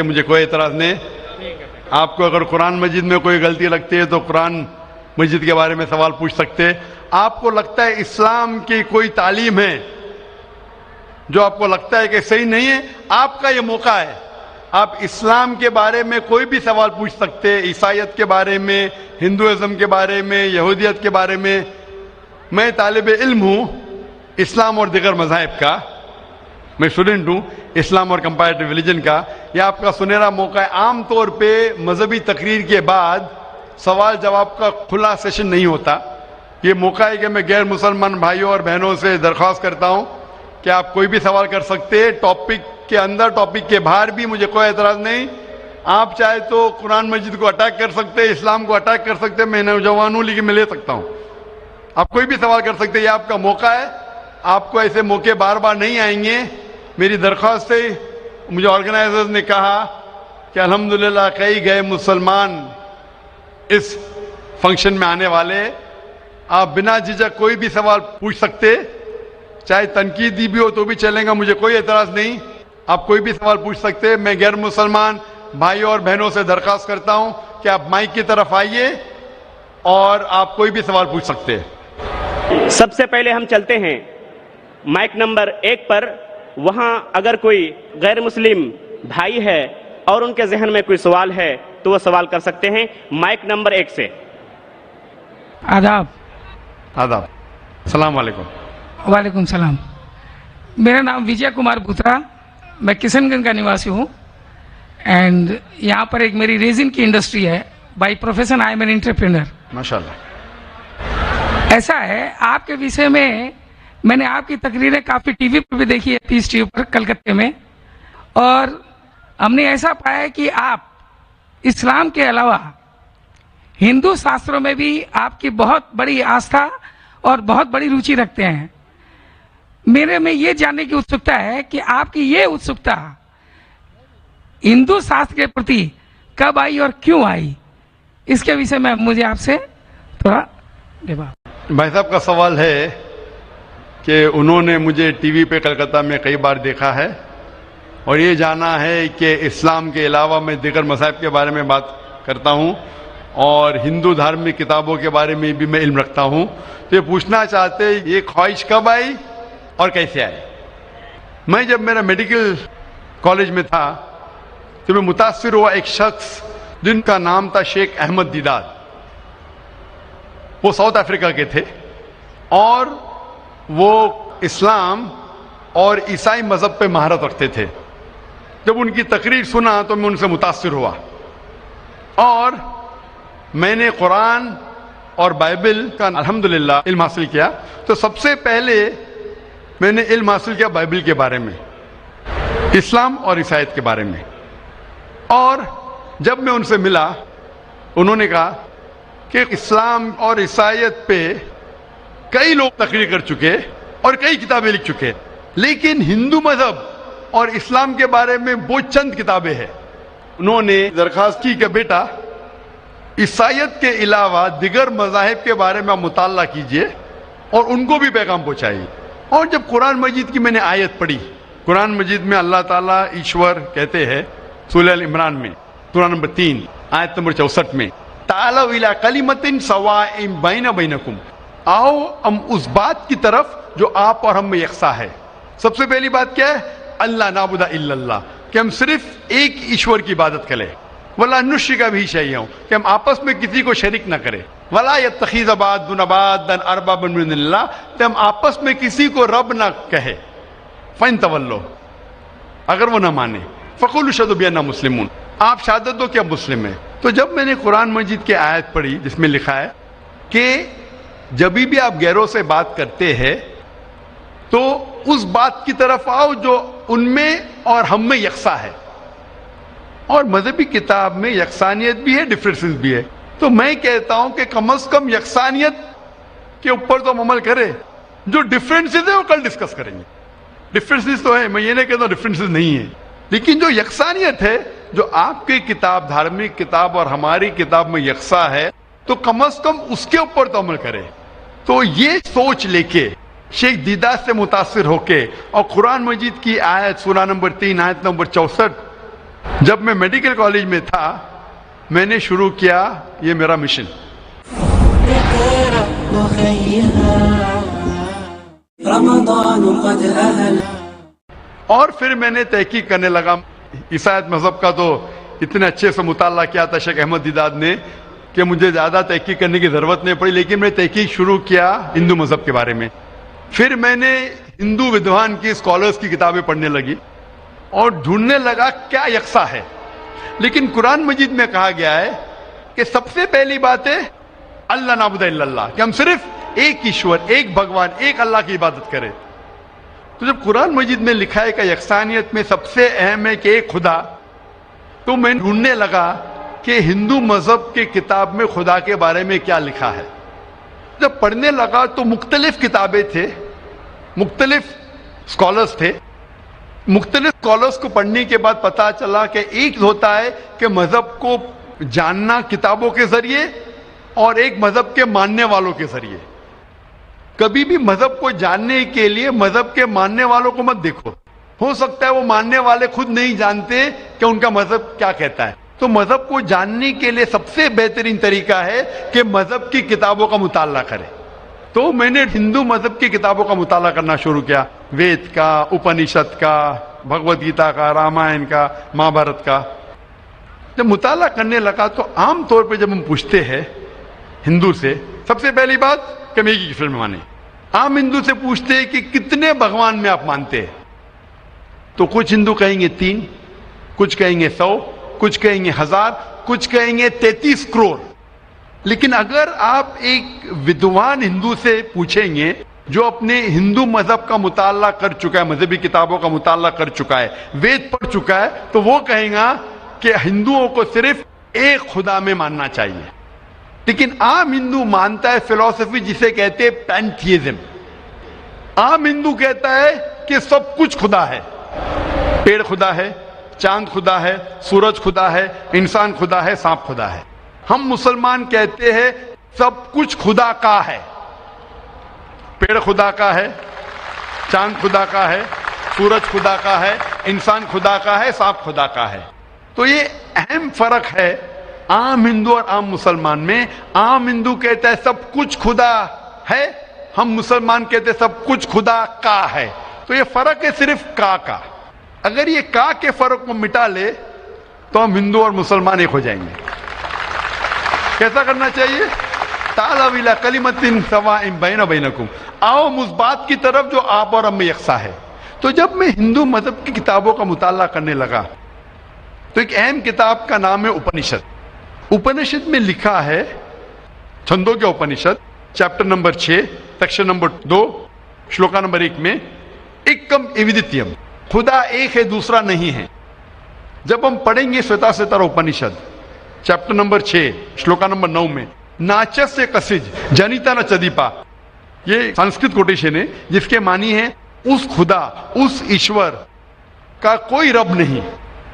مجھے کوئی اعتراض نہیں. آپ کو اگر قرآن مجید میں کوئی غلطی لگتی ہے تو قرآن مجید کے بارے میں سوال پوچھ سکتے. آپ کو لگتا ہے اسلام کی کوئی تعلیم ہے جو آپ کو لگتا ہے کہ صحیح نہیں ہے، آپ کا یہ موقع ہے. آپ اسلام کے بارے میں کوئی بھی سوال پوچھ سکتے، عیسائیت کے بارے میں، ہندوازم کے بارے میں، یہودیت کے بارے میں. میں طالب علم ہوں اسلام اور دیگر مذاہب کا، میں اسٹوڈنٹ ہوں اسلام اور کمپیریٹو ریلیجن کا. یہ آپ کا سنہرا موقع ہے. عام طور پہ مذہبی تقریر کے بعد سوال جواب کا کھلا سیشن نہیں ہوتا. یہ موقع ہے کہ میں غیر مسلمان بھائیوں اور بہنوں سے درخواست کرتا ہوں کہ آپ کوئی بھی سوال کر سکتے، ٹاپک کے اندر ٹاپک کے باہر بھی، مجھے کوئی اعتراض نہیں. آپ چاہے تو قرآن مجید کو اٹیک کر سکتے، اسلام کو اٹیک کر سکتے. میں نوجوان ہوں لیکن میں لے سکتا ہوں. آپ کوئی بھی سوال کر سکتے. یہ آپ کا موقع ہے. آپ کو ایسے موقع بار بار نہیں آئیں گے. میری درخواست ہے. مجھے آرگنائزرز نے کہا کہ الحمدللہ کئی گئے مسلمان اس فنکشن میں آنے والے. آپ بنا جھجک کوئی بھی سوال پوچھ سکتے، چاہے تنقیدی بھی ہو تو بھی چلیں گا، مجھے کوئی اعتراض نہیں. آپ کوئی بھی سوال پوچھ سکتے. میں غیر مسلمان بھائیوں اور بہنوں سے درخواست کرتا ہوں کہ آپ مائک کی طرف آئیے اور آپ کوئی بھی سوال پوچھ سکتے. سب سے پہلے ہم چلتے ہیں مائک نمبر 1 پر. وہاں اگر کوئی غیر مسلم بھائی ہے اور ان کے ذہن میں کوئی سوال ہے تو وہ سوال کر سکتے ہیں مائک نمبر 1 سے. آداب. آداب. السلام علیکم. وعلیکم السلام. میرا نام وجے کمار بھوترا، میں کشن گنج کا نواسی ہوں. اینڈ یہاں پر ایک میری ریزن کی انڈسٹری ہے. By profession I am an entrepreneur. ماشاءاللہ. ایسا ہے آپ کے وشے میں نے آپ کی تقریریں کافی ٹی وی پہ بھی دیکھی ہے، پیس ٹی وی پر کلکتے میں، اور ہم نے ایسا پایا ہے کہ آپ اسلام کے علاوہ ہندو شاستروں میں بھی آپ کی بہت بڑی آستھا اور بہت بڑی روچی رکھتے ہیں. میرے میں یہ جاننے کی اتسکتا ہے کہ آپ کی یہ اتسکتا ہندو شاستر کے پرتی کب آئی اور کیوں آئی، اس کے وشے میں مجھے آپ سے تھوڑا بھائی صاحب کا سوال ہے کہ انہوں نے مجھے ٹی وی پہ کلکتہ میں کئی بار دیکھا ہے اور یہ جانا ہے کہ اسلام کے علاوہ میں دیگر مذاہب کے بارے میں بات کرتا ہوں اور ہندو دھارمک کتابوں کے بارے میں بھی میں علم رکھتا ہوں. تو یہ پوچھنا چاہتے یہ خواہش کب آئی اور کیسے آئی. میں جب میرا میڈیکل کالج میں تھا تو میں متاثر ہوا ایک شخص جن کا نام تھا شیخ احمد دیدار. وہ ساؤتھ افریقہ کے تھے اور وہ اسلام اور عیسائی مذہب پہ مہارت رکھتے تھے. جب ان کی تقریر سنا تو میں ان سے متاثر ہوا اور میں نے قرآن اور بائبل کا الحمدللہ علم حاصل کیا. تو سب سے پہلے میں نے علم حاصل کیا بائبل کے بارے میں، اسلام اور عیسائیت کے بارے میں. اور جب میں ان سے ملا انہوں نے کہا کہ اسلام اور عیسائیت پہ کئی لوگ تقریر کر چکے اور کئی کتابیں لکھ چکے، لیکن ہندو مذہب اور اسلام کے بارے میں وہ چند کتابیں ہیں. انہوں نے درخواست کی کہ بیٹا عیسائیت کے علاوہ دیگر مذاہب کے بارے میں آپ مطالعہ کیجئے اور ان کو بھی پیغام پہنچائیے. اور جب قرآن مجید کی میں نے آیت پڑھی، قرآن مجید میں اللہ تعالیٰ ایشور کہتے ہیں سورہ ال عمران میں سورہ نمبر 3 آیت نمبر 64 میں تعالوا الی کلمۃ سواء بین بینکم، آؤ ہم اس بات کی طرف جو آپ اور ہم میں یکساں ہے. سب سے پہلی بات کیا ہے؟ اللہ نعبد الا اللہ، کہ ہم صرف ایک ایشور کی عبادت کریں. ولا نشرک بہ شیئا، کہ ہم آپس میں کسی کو شریک نہ کریں. ولا یتخذ بعضنا بعضا اربابا من اللہ، کہ ہم آپس میں کسی کو رب نہ کہے. فإن تولوا، اگر وہ نہ مانے، فقولوا اشہدوا بأننا مسلمون، آپ شہادت دو کہ ہم مسلم ہیں. تو جب میں نے قرآن مجید کی آیت پڑھی جس میں لکھا ہے کہ جب بھی آپ غیروں سے بات کرتے ہیں تو اس بات کی طرف آؤ جو ان میں اور ہم میں یکساں ہے. اور مذہبی کتاب میں یکسانیت بھی ہے، ڈفرینسز بھی ہے. تو میں کہتا ہوں کہ کم از کم یکسانیت کے اوپر تو ہم عمل کریں. جو ڈفرینسز ہیں وہ کل ڈسکس کریں گے. ڈفرینسز تو ہے، میں یہ نہیں کہتا ڈفرینسز نہیں ہیں، لیکن جو یکسانیت ہے، جو آپ کی کتاب دھارمک کتاب اور ہماری کتاب میں یکساں ہے، تو کم از کم اس کے اوپر تو عمل کریں. تو یہ سوچ لے کے شیخ دیدار سے متاثر ہو کے اور قرآن مجید کی آیت سورہ نمبر 3 آیت نمبر 64 جب میں میڈیکل کالج میں تھا میں نے شروع کیا یہ میرا مشن. اور پھر میں نے تحقیق کرنے لگا. عیسائیت مذہب کا تو اتنے اچھے سے مطالعہ کیا تھا شیخ احمد دیداد نے کہ مجھے زیادہ تحقیق کرنے کی ضرورت نہیں پڑی, لیکن میں نے تحقیق شروع کیا ہندو مذہب کے بارے میں. پھر میں نے ہندو ودوان کی اسکالرس کی کتابیں پڑھنے لگی اور ڈھونڈنے لگا کیا یکساں ہے. لیکن قرآن مجید میں کہا گیا ہے کہ سب سے پہلی بات ہے اللہ نعبد الا اللہ, کہ ہم صرف ایک ایشور, ایک بھگوان, ایک اللہ کی عبادت کریں. تو جب قرآن مجید میں لکھا ہے کہ یکسانیت میں سب سے اہم ہے کہ ایک خدا, تو میں ڈھونڈنے لگا کہ ہندو مذہب کی کتاب میں خدا کے بارے میں کیا لکھا ہے. جب پڑھنے لگا تو مختلف کتابیں تھے, مختلف اسکالرس تھے. مختلف اسکالرس کو پڑھنے کے بعد پتا چلا کہ ایک ہوتا ہے کہ مذہب کو جاننا کتابوں کے ذریعے اور ایک مذہب کے ماننے والوں کے ذریعے. کبھی بھی مذہب کو جاننے کے لیے مذہب کے ماننے والوں کو مت دیکھو, ہو سکتا ہے وہ ماننے والے خود نہیں جانتے کہ ان کا مذہب کیا کہتا ہے. تو مذہب کو جاننے کے لیے سب سے بہترین طریقہ ہے کہ مذہب کی کتابوں کا مطالعہ کرے. تو میں نے ہندو مذہب کی کتابوں کا مطالعہ کرنا شروع کیا, وید کا, اپنشد کا, بھگوت گیتا کا, رامائن کا, مہابھارت کا. جب مطالعہ کرنے لگا تو عام طور پہ جب ہم پوچھتے ہیں ہندو سے, سب سے پہلی بات کہ میں ایک ایشور میں مانے. عام ہندو سے پوچھتے ہیں کہ کتنے بھگوان میں آپ مانتے ہیں, تو کچھ ہندو کہیں گے 3, کچھ کہیں گے 100, کچھ کہیں گے 1000, کچھ کہیں گے 33 کروڑ. لیکن اگر آپ ایک ودوان ہندو سے پوچھیں گے جو اپنے ہندو مذہب کا مطالعہ کر چکا ہے, مذہبی کتابوں کا مطالعہ کر چکا ہے, وید پڑھ چکا ہے, تو وہ کہیں گا کہ ہندوؤں کو صرف ایک خدا میں ماننا چاہیے. لیکن عام ہندو مانتا ہے فلسفی جسے کہتے ہیں پینتھیزم. عام ہندو کہتا ہے کہ سب کچھ خدا ہے, پیڑ خدا ہے, چاند خدا ہے, سورج خدا ہے, انسان خدا ہے, سانپ خدا ہے. ہم مسلمان کہتے ہیں سب کچھ خدا کا ہے, پیڑ خدا کا ہے, چاند خدا کا ہے, سورج خدا کا ہے, انسان خدا کا ہے, سانپ خدا کا ہے. تو یہ اہم فرق ہے عام ہندو اور عام مسلمان میں. عام ہندو کہتا ہے سب کچھ خدا ہے, ہم مسلمان کہتے ہیں سب کچھ خدا کا ہے. تو یہ فرق ہے صرف کا. اگر یہ کا کے فرق کو مٹا لے تو ہم ہندو اور مسلمان ایک ہو جائیں گے. کیسا کرنا چاہیے؟ تعالوا الی کلمۃ سواء بین و بینکم, آؤ اس بات کی طرف جو آپ اور ہم میں یکساں ہے. تو جب میں ہندو مذہب کی کتابوں کا مطالعہ کرنے لگا تو ایک اہم کتاب کا نام ہے اپنشد. اپنشد میں لکھا ہے, Chandogya Upanishad, chapter number 6, section number 2, shloka number 1 میں ایکم ایودتیم, خدا ایک ہے دوسرا نہیں ہے. جب ہم پڑھیں گے سویتا سوتر اپنشد چیپٹر نمبر 6 شلوکا نمبر 9 میں, ناچس سے کسج جنیتا نہ چدیپا, یہ سنسکرت کوٹیشن ہے جس کے معنی ہے اس خدا, اس ایشور کا کوئی رب نہیں,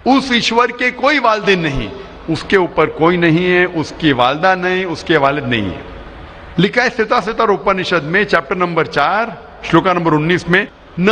اس ایشور کے کوئی والدین نہیں, اس کے اوپر کوئی نہیں ہے, اس کی والدہ نہیں, اس کے والد نہیں ہے. لکھا ہے سویتا سوتر اپنشد میں چیپٹر نمبر 4 شلوکا نمبر 19 میں, نہ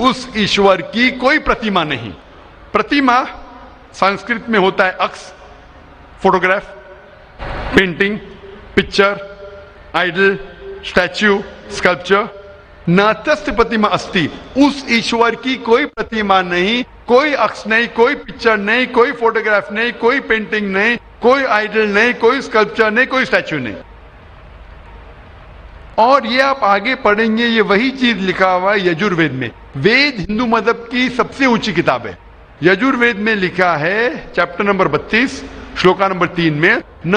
اس ایشور کی کوئی پرتیما نہیں. پرتیما سنسکرت میں ہوتا ہے عکس, photograph, painting, picture, idol, statue, sculpture. ناتست پرتیما استی, اس ایشور کی کوئی پرتیما نہیں, کوئی عکس نہیں, کوئی پکچر نہیں, کوئی فوٹوگراف نہیں, کوئی پینٹنگ نہیں, کوئی آئیڈل نہیں, کوئی اسکلپچر نہیں, کوئی اسٹیچو نہیں. اور یہ آپ آگے پڑھیں گے یہ وہی چیز لکھا ہوا ہے یجوروید میں. وید ہندو مذہب کی سب سے اونچی کتاب ہے. یجوروید میں لکھا ہے چیپٹر نمبر 32 شلوکا نمبر 3 میں, نہ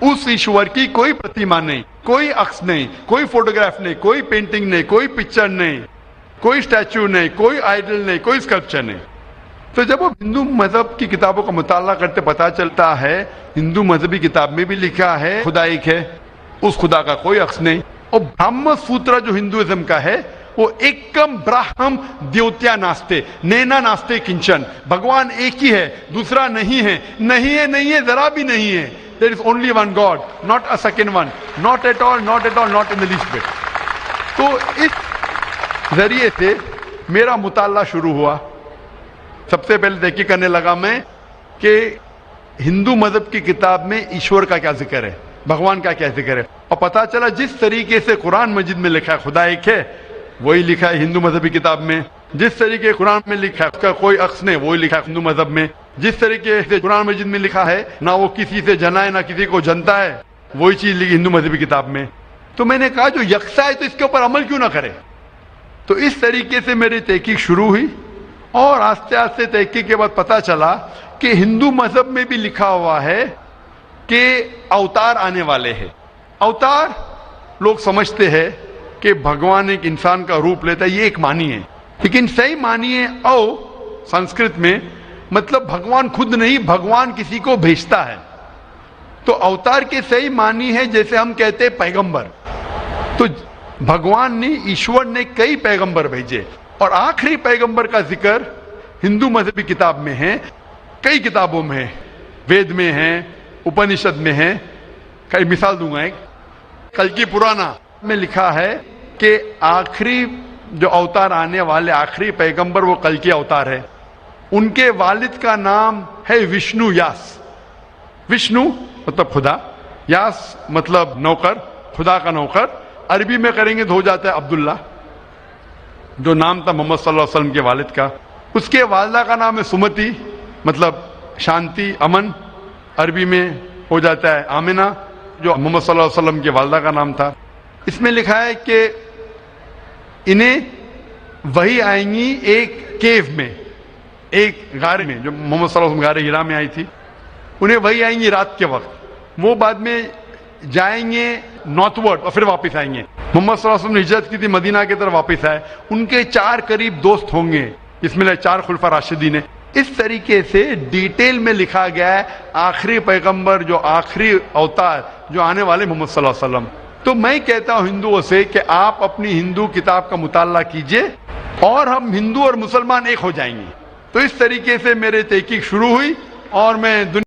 اس ایشور کی کوئی پرتیما نہیں, کوئی عکس نہیں, کوئی فوٹوگراف نہیں, کوئی پینٹنگ نہیں, کوئی پکچر نہیں, کوئی اسٹیچو نہیں, کوئی آئیڈل نہیں, کوئی اسکلپچر نہیں. تو جب ہم ہندو مذہب کی کتابوں کا مطالعہ کرتے پتا چلتا ہے ہندو مذہبی کتاب میں بھی لکھا ہے خدا ایک ہے, اس خدا کا کوئی عکس نہیں. اور برہم سوتر جو ہندوازم کا ہے وہ ایکم براہم دیوتیا ناستے نینا ناستے کنچن, بھگوان ایک ہی ہے دوسرا نہیں ہے, نہیں ہے, نہیں ہے, ذرا بھی نہیں ہے. There is only one God, not a second one, not at all, not at all, not in the least bit. تو اس ذریعے سے میرا مطالعہ شروع ہوا. سب سے پہلے تحقیق کرنے لگا میں کہ ہندو مذہب کی کتاب میں ایشور کا کیا ذکر ہے, بھگوان کا کیا ذکر ہے, اور پتا چلا جس طریقے سے قرآن مجید میں لکھا ہے خدا ایک ہے, وہی لکھا ہے ہندو مذہبی کتاب میں. جس طریقے قرآن میں لکھا ہے اس کا کوئی عکس نہیں, وہی لکھا ہے ہندو مذہب میں. جس طریقے سے قرآن مجید میں لکھا ہے نہ وہ کسی سے جنا ہے نہ کسی کو جنتا ہے, وہی چیز لکھی ہندو مذہبی کتاب میں. تو میں نے کہا جو یکساں ہے تو اس کے اوپر عمل کیوں نہ کرے. تو اس طریقے سے میری تحقیق شروع ہوئی, اور آہستہ آہستہ تحقیق کے بعد پتا چلا کہ ہندو مذہب میں بھی لکھا ہوا ہے کہ اوتار آنے والے ہیں. اوتار لوگ سمجھتے ہیں کہ بھگوان ایک انسان کا روپ لیتا ہے, یہ ایک معنی ہے, لیکن صحیح معنی ہے او سنسکرت میں مطلب بھگوان خود نہیں, بھگوان کسی کو بھیجتا ہے. تو اوتار کے صحیح معنی ہے جیسے ہم کہتے ہیں پیغمبر. تو بھگوان نے, ایشور نے کئی پیغمبر بھیجے, اور آخری پیغمبر کا ذکر ہندو مذہبی کتاب میں ہے, کئی کتابوں میں ہے, وید میں ہے, اپنشد میں ہے. کئی مثال دوں گا. ایک کلکی پرانا میں لکھا ہے کہ آخری جو اوتار آنے والے آخری پیغمبر وہ کلکی اوتار ہے. ان کے والد کا نام ہے وشنو یاس. وشنو مطلب خدا, یاس مطلب نوکر, خدا کا نوکر. عربی میں کریں گے تو ہو جاتا ہے عبداللہ, جو نام تھا محمد صلی اللہ علیہ وسلم کے والد کا. اس کے والدہ کا نام ہے سمتی, مطلب شانتی, امن. عربی میں ہو جاتا ہے آمنہ, جو محمد صلی اللہ علیہ وسلم کے والدہ کا نام تھا. اس میں لکھا ہے کہ انہیں وہی آئیں گی ایک کیو میں, ایک غار میں, جو محمد صلی اللہ علیہ وسلم غار ہرا میں آئی تھی. انہیں وہی آئیں گی رات کے وقت. وہ بعد میں جائیں گے نارتھ ورڈ اور پھر واپس آئیں گے. محمد صلی اللہ علیہ وسلم نے ہجرت کی تھی, مدینہ کی طرف واپس آئے. ان کے 4 قریب دوست ہوں گے, اس میں 4 خلفاء راشدین ہیں. اس طریقے سے ڈیٹیل میں لکھا گیا ہے آخری پیغمبر, جو آخری اوتار جو آنے والے محمد صلی اللہ علیہ وسلم. تو میں کہتا ہوں ہندوؤں سے کہ آپ اپنی ہندو کتاب کا مطالعہ کیجئے, اور ہم ہندو اور مسلمان ایک ہو جائیں گے. تو اس طریقے سے میرے تحقیق شروع ہوئی, اور میں